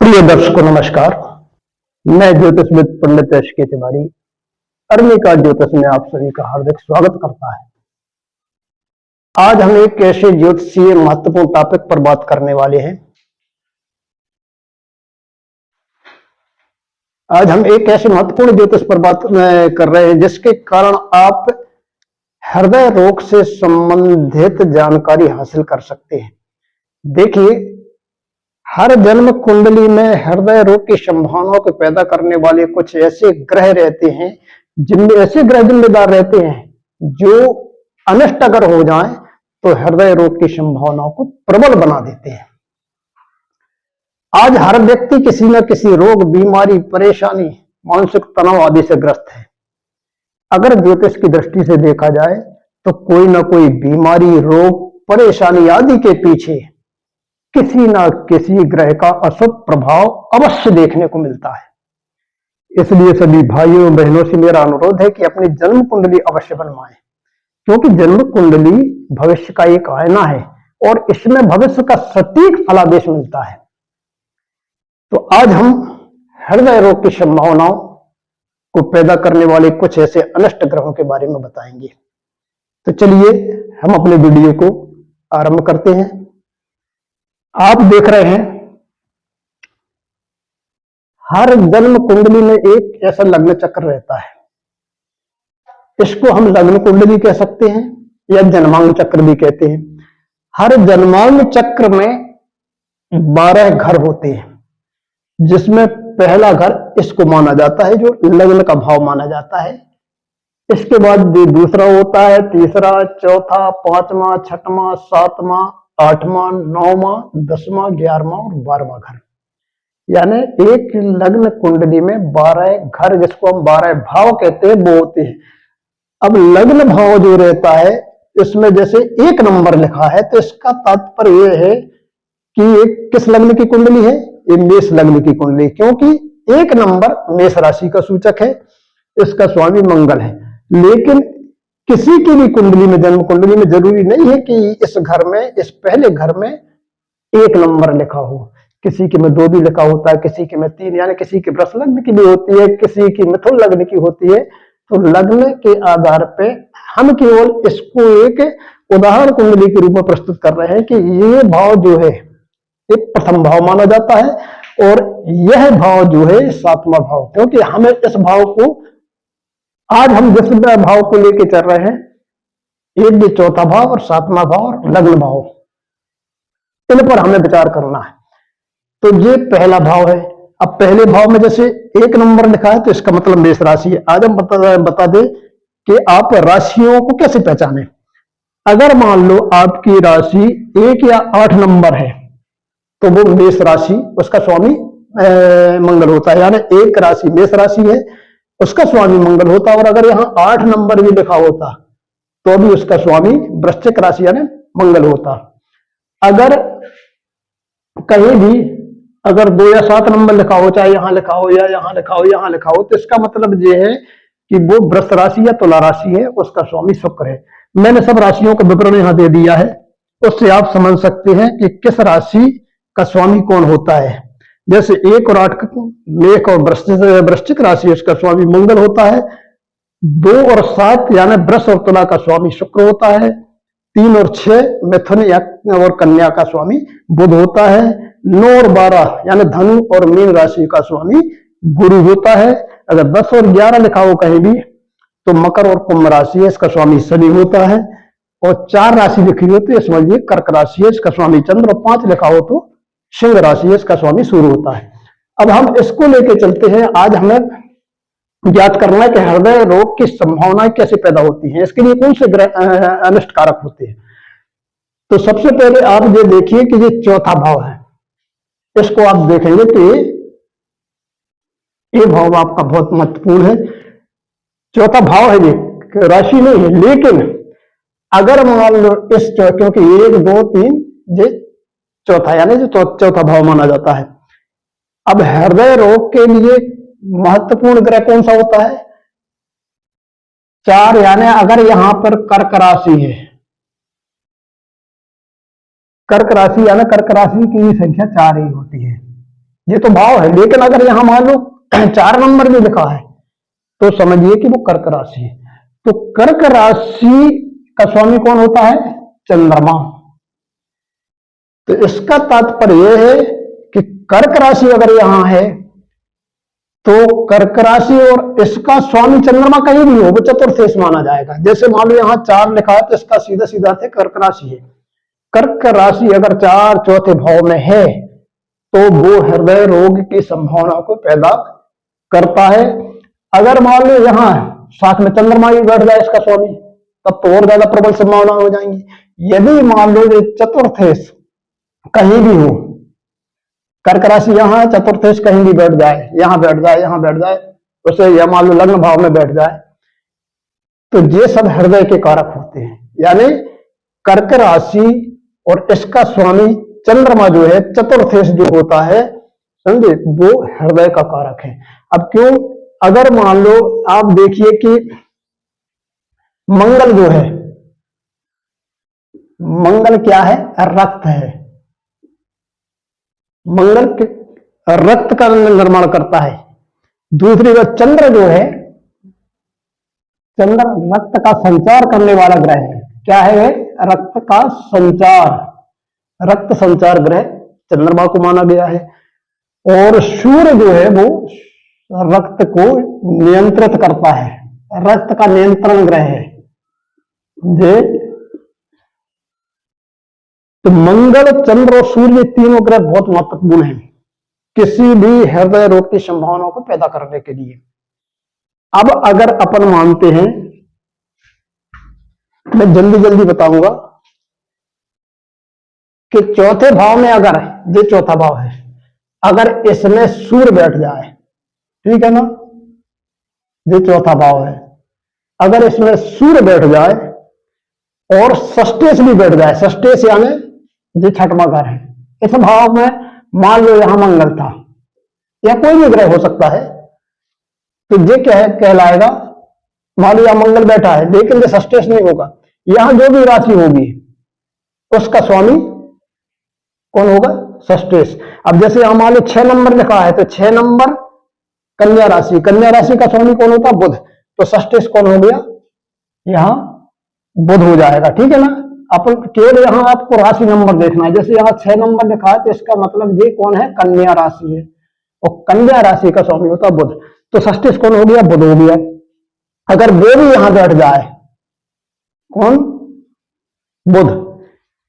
प्रिय दर्शकों नमस्कार। मैं ज्योतिषविद पंडित एस.के. तिवारी अर्मिका ज्योतिष में आप सभी का हार्दिक स्वागत करता है। आज हम एक ऐसे ज्योतिषीय महत्वपूर्ण टॉपिक पर बात करने वाले हैं। आज हम एक ऐसे महत्वपूर्ण ज्योतिष पर बात कर रहे हैं जिसके कारण आप हृदय रोग से संबंधित जानकारी हासिल कर सकते हैं। देखिए, हर जन्म कुंडली में हृदय रोग की संभावनाओं को पैदा करने वाले कुछ ऐसे ग्रह रहते हैं, जिनमें ऐसे ग्रह जिम्मेदार रहते हैं जो अनिष्ट अगर हो जाएं तो हृदय रोग की संभावनाओं को प्रबल बना देते हैं। आज हर व्यक्ति किसी न किसी रोग, बीमारी, परेशानी, मानसिक तनाव आदि से ग्रस्त है। अगर ज्योतिष की दृष्टि से देखा जाए तो कोई ना कोई बीमारी, रोग, परेशानी आदि के पीछे किसी न किसी ग्रह का अशुभ प्रभाव अवश्य देखने को मिलता है। इसलिए सभी भाइयों बहनों से मेरा अनुरोध है कि अपनी जन्म कुंडली अवश्य बनवाएं, क्योंकि जन्म कुंडली भविष्य का एक आईना है और इसमें भविष्य का सटीक फलादेश मिलता है। तो आज हम हृदय रोग की संभावनाओं को पैदा करने वाले कुछ ऐसे अनिष्ट ग्रहों के बारे में बताएंगे। तो चलिए हम अपने वीडियो को आरंभ करते हैं। आप देख रहे हैं, हर जन्म कुंडली में एक ऐसा लग्न चक्र रहता है। इसको हम लग्न कुंडली कह सकते हैं या जन्मांग चक्र भी कहते हैं। हर जन्मांग चक्र में 12 घर होते हैं, जिसमें पहला घर इसको माना जाता है, जो लग्न का भाव माना जाता है। इसके बाद दूसरा होता है, तीसरा, चौथा, पांचवा, छठवां, सातवां, 8वां, 9वां, 10वां, 11वां और 12वां घर। यानी एक लग्न कुंडली में 12 घर, जिसको हम 12 भाव कहते हैं, वो होते हैं। अब लग्न भाव जो रहता है, इसमें जैसे 1 नंबर लिखा है, तो इसका तात्पर्य यह है कि ये किस लग्न की कुंडली है? ये मेष लग्न की कुंडली, क्योंकि 1 नंबर मेष राशि का सूचक है, इसका स्वामी मंगल है। लेकिन किसी की भी कुंडली में, जन्म कुंडली में, जरूरी नहीं है कि इस घर में, इस पहले घर में 1 नंबर लिखा हो। किसी के में 2 भी लिखा होता है, किसी के में 3, यानी किसी की वृष लग्न की भी होती है, किसी की मिथुन लग्न की होती है। तो लग्न के आधार पे हम केवल इसको एक उदाहरण कुंडली के रूप में प्रस्तुत कर रहे हैं कि ये भाव जो है एक प्रथम भाव माना जाता है और यह भाव जो है 7वां भाव, क्योंकि हमें इस भाव को, आज हम जिस भाव को लेके चल रहे हैं, एक भी 4था भाव और 7वां भाव और लग्न भाव, इन पर हमें विचार करना है। तो ये पहला भाव है। अब पहले भाव में जैसे 1 नंबर लिखा है, तो इसका मतलब मेष राशि है। आज हम बता दें कि आप राशियों को कैसे पहचाने। अगर मान लो आपकी राशि 1 या 8 नंबर है, तो वो मेष राशि, उसका स्वामी मंगल होता है। यानी एक राशि मेष राशि है, उसका स्वामी मंगल होता। और अगर यहाँ 8 नंबर भी लिखा होता तो भी उसका स्वामी वृश्चिक राशि यानी मंगल होता। अगर कहीं भी अगर 2 या 7 नंबर लिखा हो, चाहे यहां लिखा हो या यहां लिखा हो, यहां लिखा हो, तो इसका मतलब ये है कि वो वृष राशि या तुला राशि है, उसका स्वामी शुक्र है। मैंने सब राशियों का विवरण यहां दे दिया है, उससे आप समझ सकते हैं कि किस राशि का स्वामी कौन होता है। जैसे 1 और 8 मेष और वृश्चिक राशि, उसका स्वामी मंगल होता है। 2 और 7 यानी वृष और तुला का स्वामी शुक्र होता है। 3 और 6 मिथुन और कन्या का स्वामी बुध होता है। 9 और 12 यानी धनु और मीन राशि का स्वामी गुरु होता है। अगर 10 और 11 लिखा हो कहीं भी, तो मकर और कुंभ राशि है, इसका स्वामी शनि होता है। और 4 राशि लिखी हो तो समझिए कर्क राशि है, इसका स्वामी चंद्र। और 5 लिखा हो तो सिंह राशि है, इसका स्वामी सूर्य होता है। अब हम इसको लेके चलते हैं। आज हमें ज्ञात करना है कि हृदय रोग की संभावनाएं कैसे पैदा होती हैं, इसके लिए कौन से ग्रह अनिष्ट कारक होते हैं। तो सबसे पहले आप ये देखिए कि ये 4था भाव है। इसको आप देखेंगे कि ये भाव आपका बहुत महत्वपूर्ण है। 4था भाव है, ये राशि नहीं है। लेकिन अगर मान लो इस, क्योंकि 1 2 3 ये चौथा, यानी जो 4था भाव माना जाता है। अब हृदय रोग के लिए महत्वपूर्ण ग्रह कौन सा होता है? 4, यानी अगर यहां पर कर्क राशि है, कर्क राशि यानी कर्क राशि की संख्या 4 ही होती है। ये तो भाव है। लेकिन अगर यहां मान लो 4 नंबर भी लिखा है तो समझिए कि वो कर्क राशि है। तो कर्क राशि का स्वामी कौन होता है? चंद्रमा। तो इसका तात्पर्य यह है कि कर्क राशि अगर यहां है तो कर्क राशि और इसका स्वामी चंद्रमा कहीं भी हो वो चतुर्थेश माना जाएगा। जैसे मान लो यहां 4 लिखा है तो इसका सीधा सीधा अर्थ कर्क राशि है। कर्क राशि अगर 4 चौथे भाव में है तो वो हृदय रोग की संभावना को पैदा करता है। अगर मान लो यहां साथ में चंद्रमा ही बैठ जाए इसका स्वामी, तब तो और ज्यादा प्रबल संभावना हो जाएंगी। यदि मान लो ये चतुर्थेश कहीं भी हो, कर्क राशि यहां है, चतुर्थेश कहीं भी बैठ जाए, यहां बैठ जाए, यहां बैठ जाए, उसे यह मान लो लग्न भाव में बैठ जाए, तो ये सब हृदय के कारक होते हैं। यानी कर्क राशि और इसका स्वामी चंद्रमा जो है, चतुर्थेश जो होता है, समझे, वो हृदय का कारक है। अब क्यों? अगर मान लो आप देखिए कि मंगल जो है, मंगल क्या है? रक्त है। मंगल रक्त का निर्माण करता है। दूसरी बात, चंद्र जो है, चंद्र रक्त का संचार करने वाला ग्रह है। क्या है? रक्त का संचार, रक्त संचार ग्रह चंद्रमा को माना गया है। और सूर्य जो है वो रक्त को नियंत्रित करता है, रक्त का नियंत्रण ग्रह है। तो मंगल, चंद्र और सूर्य तीनों ग्रह बहुत महत्वपूर्ण हैं किसी भी हृदय रोग की संभावना को पैदा करने के लिए। अब अगर अपन मानते हैं, मैं जल्दी जल्दी बताऊंगा कि चौथे भाव में अगर ये चौथा भाव है, अगर इसमें सूर्य बैठ जाए, ठीक है ना, ये चौथा भाव है, अगर इसमें सूर्य बैठ जाए और षष्ठेश भी बैठ जाए, षष्ठेश यानी ये छठवां घर है, इस भाव में मान लो यहां मंगल था या कोई भी ग्रह हो सकता है, तो ये क्या है कहलाएगा? मान लो यहां मंगल बैठा है लेकिन ये षष्ठेश नहीं होगा, यहां जो भी राशि होगी उसका स्वामी कौन होगा? षष्ठेश। अब जैसे यहां मान लो 6 नंबर लिखा है तो 6 नंबर कन्या राशि, कन्या राशि का स्वामी कौन होता? बुध। तो षष्ठेश कौन हो गया? यहां बुध हो जाएगा, ठीक है ना। अपन केवल यहां आपको राशि नंबर देखना है। जैसे यहां 6 नंबर लिखा है तो इसका मतलब ये कौन है? कन्या राशि है, और कन्या राशि का स्वामी होता बुध। तो षष्ठेश कौन हो गया? बुध हो गया। अगर वो भी यहां बैठ जाए, कौन? बुध।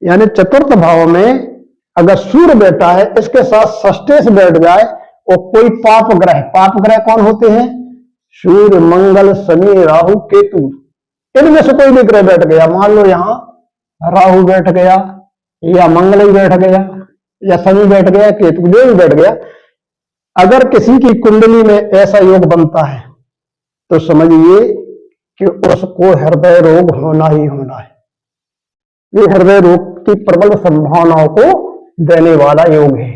यानी चतुर्थ भाव में अगर सूर्य बैठा है, इसके साथ षष्ठेश बैठ जाए और कोई पाप ग्रह, पाप ग्रह कौन होते हैं? सूर्य, मंगल, शनि, राहु, केतु, इनमें से कोई भी ग्रह बैठ गया, मान लो यहां राहु बैठ गया या मंगल ही बैठ गया या शनि बैठ गया, केतु जो भी बैठ गया, अगर किसी की कुंडली में ऐसा योग बनता है तो समझिए कि उसको हृदय रोग होना ही होना है। ये हृदय रोग की प्रबल संभावनाओं को देने वाला योग है।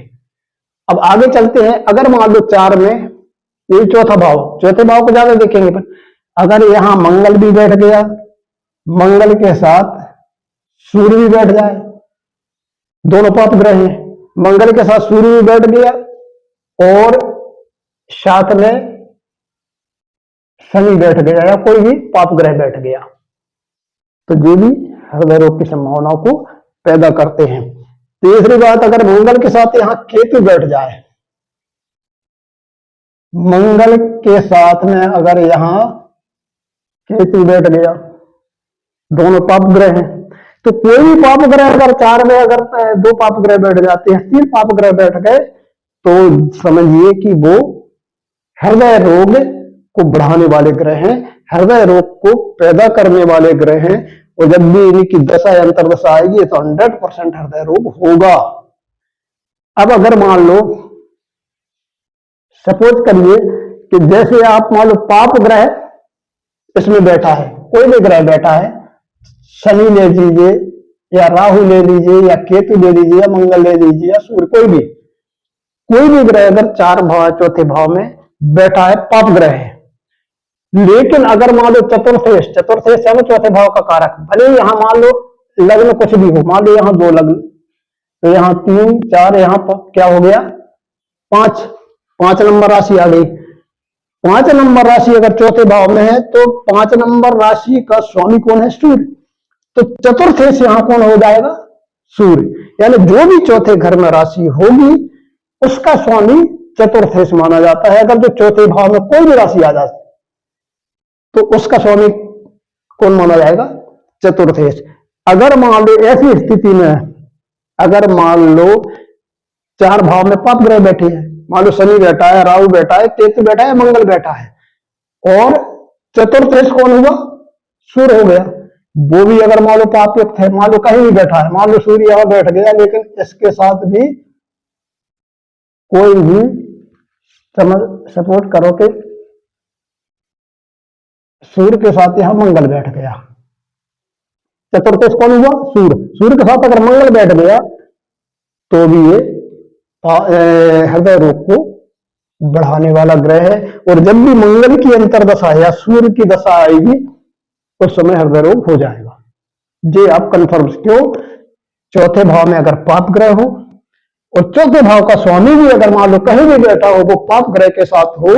अब आगे चलते हैं। अगर मान लो 4 में, ये चौथा भाव, चौथे भाव को ज्यादा देखेंगे, पर अगर यहां मंगल भी बैठ गया, मंगल के साथ सूर्य भी बैठ जाए, दोनों पाप ग्रह हैं, मंगल के साथ सूर्य भी बैठ गया और साथ में शनि बैठ गया या कोई भी पाप ग्रह बैठ गया, तो ये भी हृदय रोग की संभावनाओं को पैदा करते हैं। तीसरी बात, अगर मंगल के साथ यहां केतु बैठ जाए, मंगल के साथ में अगर यहां केतु बैठ गया, दोनों पाप ग्रह हैं, तो कोई भी पाप ग्रह अगर 4 में अगर 2 पाप ग्रह बैठ जाते हैं, 3 पाप ग्रह बैठ गए, तो समझिए कि वो हृदय रोग को बढ़ाने वाले ग्रह हैं, हृदय रोग को पैदा करने वाले ग्रह हैं। और जब भी इनकी दशा या अंतर्दशा आएगी तो 100% हृदय रोग होगा। अब अगर मान लो, सपोज करिए कि जैसे आप मान लो पाप ग्रह इसमें बैठा है, कोई भी ग्रह बैठा है, शनि ले लीजिए या राहु ले लीजिए या केतु ले लीजिए या मंगल ले लीजिए या सूर्य, कोई भी ग्रह अगर 4 भाव, चौथे भाव में बैठा है, पाप ग्रह है। लेकिन अगर मान लो चतुर्थेश, चतुर्थेश यानी चौथे भाव का कारक, भले यहां मान लो लग्न कुछ भी हो, मान लो यहां 2 लग्न, तो यहां 3, 4, यहां क्या हो गया? पांच, 5 नंबर राशि आ गई। 5 नंबर राशि अगर चौथे भाव में है तो 5 नंबर राशि का स्वामी कौन है? सूर्य। तो चतुर्थ से यहां कौन हो जाएगा? सूर्य। यानी जो भी चौथे घर में राशि होगी उसका स्वामी चतुर्थ माना जाता है। अगर जो चौथे भाव में कोई भी राशि आ जाए तो उसका स्वामी कौन माना जाएगा? चतुर्थेश। अगर मान लो ऐसी स्थिति में, अगर मान लो 4 भाव में पाप ग्रह बैठे हैं, मान लो शनि बैठा है, राहु बैठा है, केतु बैठा है, मंगल बैठा है, और चतुर्थेश कौन हुआ? सूर्य हो गया। वो भी अगर मान लो पापयुक्त है, मान लो कहीं भी बैठा है, मान लो सूर्य यहां बैठ गया, लेकिन इसके साथ भी कोई भी समझ सपोर्ट करो कि सूर्य के साथ यहां मंगल बैठ गया, चतुर्थेश कौन हुआ? सूर्य। सूर्य के साथ अगर मंगल बैठ गया तो भी ये हृदय रोग को बढ़ाने वाला ग्रह है। और जब भी मंगल की अंतरदशा या सूर्य की दशा आएगी उस समय हृदय रोग हो जाएगा। ये आप कंफर्म। क्यों? चौथे भाव में अगर पाप ग्रह हो और चौथे भाव का स्वामी भी अगर मान लो कहीं भी बैठा हो, वो पाप ग्रह के साथ हो,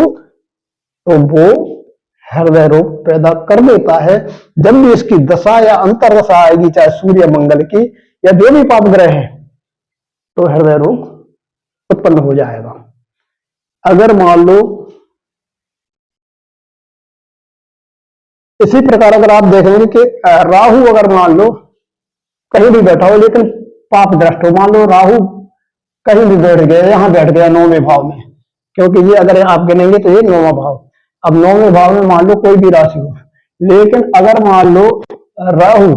तो वो हृदय रोग पैदा कर देता है। जब भी इसकी दशा या अंतरदशा आएगी, चाहे सूर्य मंगल की या जो भी पाप ग्रह है, तो हृदय रोग उत्पन्न हो जाएगा। अगर मान लो इसी प्रकार अगर आप देखेंगे कि राहु अगर मान लो कहीं भी बैठा हो लेकिन पाप दृष्ट हो, मान लो राहु कहीं भी बैठ गया, यहां बैठ गया 9वें भाव में, क्योंकि ये अगर आप गिनेंगे तो ये 9वां भाव। अब 9वें भाव में मान लो कोई भी राशि हो, लेकिन अगर मान लो राहु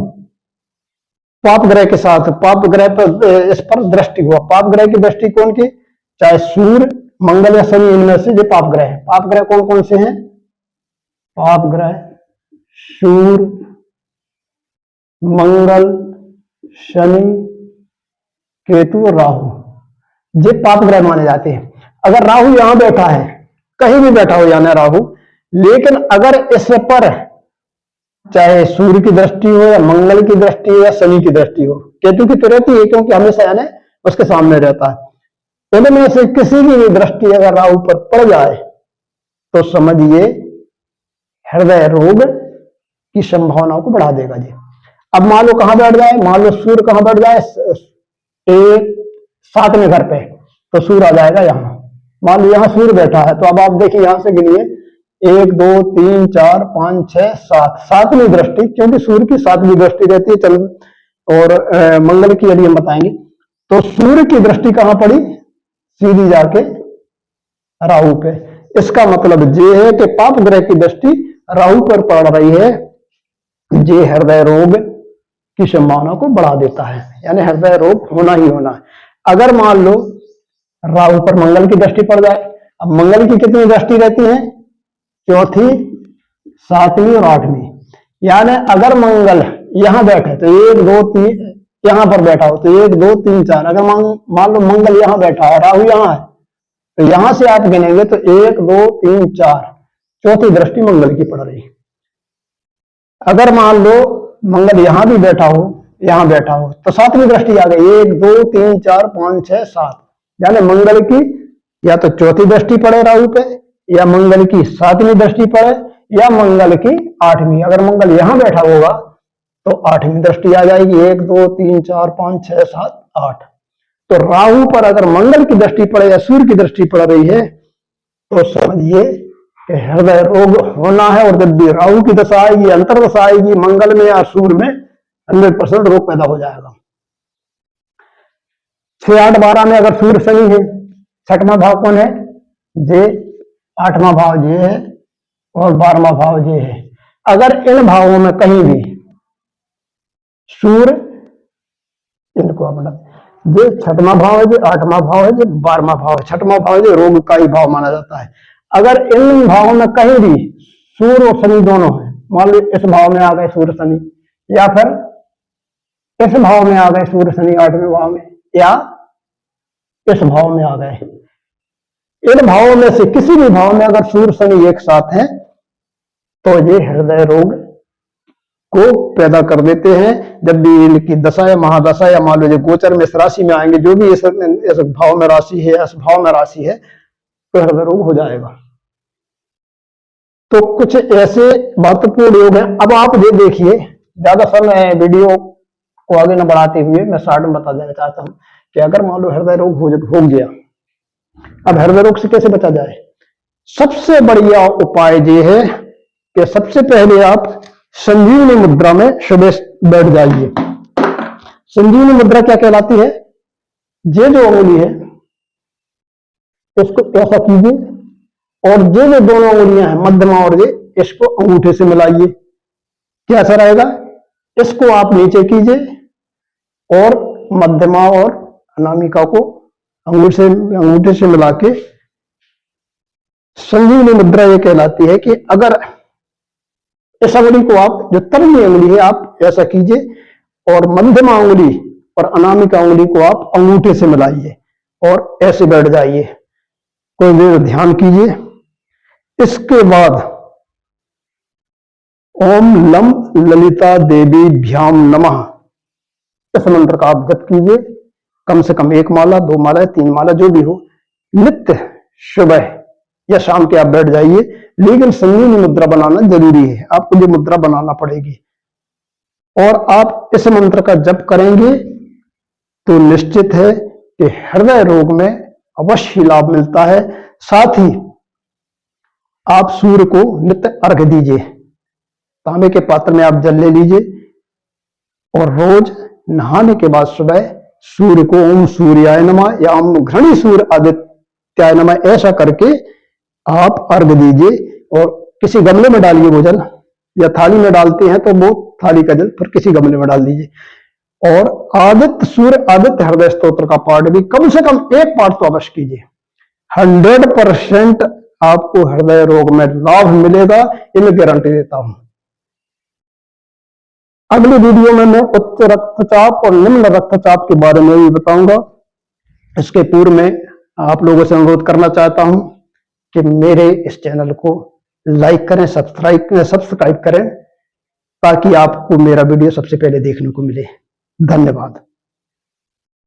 पाप ग्रह के साथ, पाप ग्रह पर इस पर दृष्टि हुआ, पाप ग्रह की दृष्टि कौन की? चाहे सूर्य मंगल या शनि, इनमें से जो पाप ग्रह है। पाप ग्रह कौन कौन से हैं? पाप ग्रह सूर्य, मंगल, शनि, केतु और राहु, ये पाप ग्रह माने जाते हैं। अगर राहु यहां बैठा है, कहीं भी बैठा हो यानी राहु, लेकिन अगर इस पर चाहे सूर्य की दृष्टि हो या मंगल की दृष्टि हो या शनि की दृष्टि हो, केतु की तो रहती है क्योंकि हमेशा यानी उसके सामने रहता है, उनमें से किसी की भी दृष्टि अगर राहु पर पड़ जाए तो समझिए हृदय रोग की संभावनाओं को बढ़ा देगा जी। अब मान लो कहां बैठ जाए, मान लो सूर्य कहां बैठ जाए? 7वें घर पे, तो सूर्य आ जाएगा यहां। मान लो यहां सूर्य बैठा है, तो अब आप देखिए यहां से गिनिए 1 2 3 4 5 6 7, 7वीं दृष्टि, क्योंकि सूर्य की 7वीं दृष्टि रहती है। चल और मंगल की यदि हम बताएंगे तो सूर्य की दृष्टि कहां पड़ी? सीधी जाके राहु पे। इसका मतलब ये है कि पाप ग्रह की दृष्टि राहु पर पड़ रही है, ये हृदय रोग की संभावना को बढ़ा देता है, यानी हृदय रोग होना ही होना है। अगर मान लो राहु पर मंगल की दृष्टि पड़ जाए, अब मंगल की कितनी दृष्टि रहती है? चौथी, 7वीं और 8वीं। यानी अगर मंगल यहां बैठे तो 1 2 3, यहां पर बैठा हो तो 1 2 3 4, अगर मान लो मंगल यहां बैठा है, राहु यहां है, तो यहां से आप गिनेंगे तो 1 2 3 4, चौथी दृष्टि मंगल की पड़ रही है। अगर मान लो मंगल यहां भी बैठा हो, यहां बैठा हो, तो 7वीं दृष्टि आ गई, 1 2 3 4 5 6 7, यानी मंगल की या तो चौथी दृष्टि पड़े राहु पे, या मंगल की 7वीं दृष्टि पड़े, या मंगल की 8वीं। अगर मंगल यहां बैठा होगा तो 8वीं दृष्टि आ जाएगी, 1 2 3 4 5 6 7 8। तो राहु पर अगर मंगल की दृष्टि पड़े या सूर्य की दृष्टि पड़ रही है तो समझिए कि हृदय रोग होना है। और जब भी राहु की दशा आएगी, अंतरदशा आएगी मंगल में या सूर्य में, 100% रोग पैदा हो जाएगा। 6 8 12 में अगर सूर्य शनि है, 6वां भाव कौन है? जे 8वां भाव जे है और 12वां भाव जे है। अगर इन भावों में कहीं भी सूर्य, इनको मतलब ये 6वां भाव है, जो 8वां भाव है, जो 12वां भाव है, 6वां भाव जो रोग का ही भाव माना जाता है। अगर इन भावों में कहीं भी सूर्य और शनि दोनों है, मान लो इस भाव में आ गए सूर्य शनि, या फिर इस भाव में आ गए सूर्य शनि 8वें भाव में, या इस भाव में आ गए, इन भावों में से किसी भी भाव में अगर सूर्य शनि एक साथ हैं तो ये हृदय रोग को पैदा कर देते हैं। जब भी इनकी दशा या महादशा या मान लीजिए गोचर में इस राशि में आएंगे, जो भी इस भाव में राशि है, इस भाव में राशि है, तो हृदय रोग हो जाएगा। तो कुछ ऐसे महत्वपूर्ण योग हैं। अब आप ये देखिए, ज्यादा समय वीडियो को आगे न बढ़ाते हुए मैं शॉर्ट में बता देना चाहता हूं कि अगर मान लो हृदय रोग हो गया, अब हृदय रोग से कैसे बचा जाए। सबसे बढ़िया उपाय ये है कि सबसे पहले आप संजीवनी मुद्रा में सुबह बैठ जाइए। संजीवनी मुद्रा क्या कहलाती है? ये जो अंगुली है इसको ऐसा कीजिए, और ये जो दोनों अंगुलियां हैं मध्यमा और ये, इसको अंगूठे से मिलाइए। कैसा रहेगा? इसको आप नीचे कीजिए और मध्यमा और अनामिका को अंगूठे से मिला के संजीवनी मुद्रा ये कहलाती है कि अगर इस अंगुली को आप, जो तर्जनी अंगुली है, आप ऐसा कीजिए और मध्यमा अंगुली और अनामिका अंगुली को आप अंगूठे से मिलाइए और ऐसे बैठ जाइए। कोई देर ध्यान कीजिए। इसके बाद ओम लम ललिता देवी भ्याम नमः, इस मंत्र का आप जप कीजिए। कम से कम 1 माला, 2 माला, 3 माला, जो भी हो, नित्य सुबह या शाम के आप बैठ जाइए। लेकिन संजीवनी मुद्रा बनाना जरूरी है, आपको ये मुद्रा बनाना पड़ेगी। और आप इस मंत्र का जप करेंगे तो निश्चित है कि हृदय रोग में अवश्य लाभ मिलता है। साथ ही आप सूर्य को नित्य अर्घ्य दीजिए। तांबे के पात्र में आप जल ले लीजिए और रोज नहाने के बाद सुबह सूर्य को ओम सूर्याय नमः या ओम घृणी सूर्य आदित्याय नमः ऐसा करके आप अर्घ्य दीजिए। और किसी गमले में डालिए वो जल, या थाली में डालते हैं तो वो थाली का जल फिर किसी गमले में डाल दीजिए। और आदित्य सूर्य आदित्य हृदय स्तोत्र का पाठ भी कम से कम 1 पाठ तो अवश्य कीजिए। 100% आपको हृदय रोग में लाभ मिलेगा, ये मैं गारंटी देता हूं। अगली वीडियो में मैं उच्च रक्तचाप और निम्न रक्तचाप के बारे में भी बताऊंगा। इसके पूर्व में आप लोगों से अनुरोध करना चाहता हूं कि मेरे इस चैनल को लाइक करें, सब्सक्राइब करें, ताकि आपको मेरा वीडियो सबसे पहले देखने को मिले। धन्यवाद।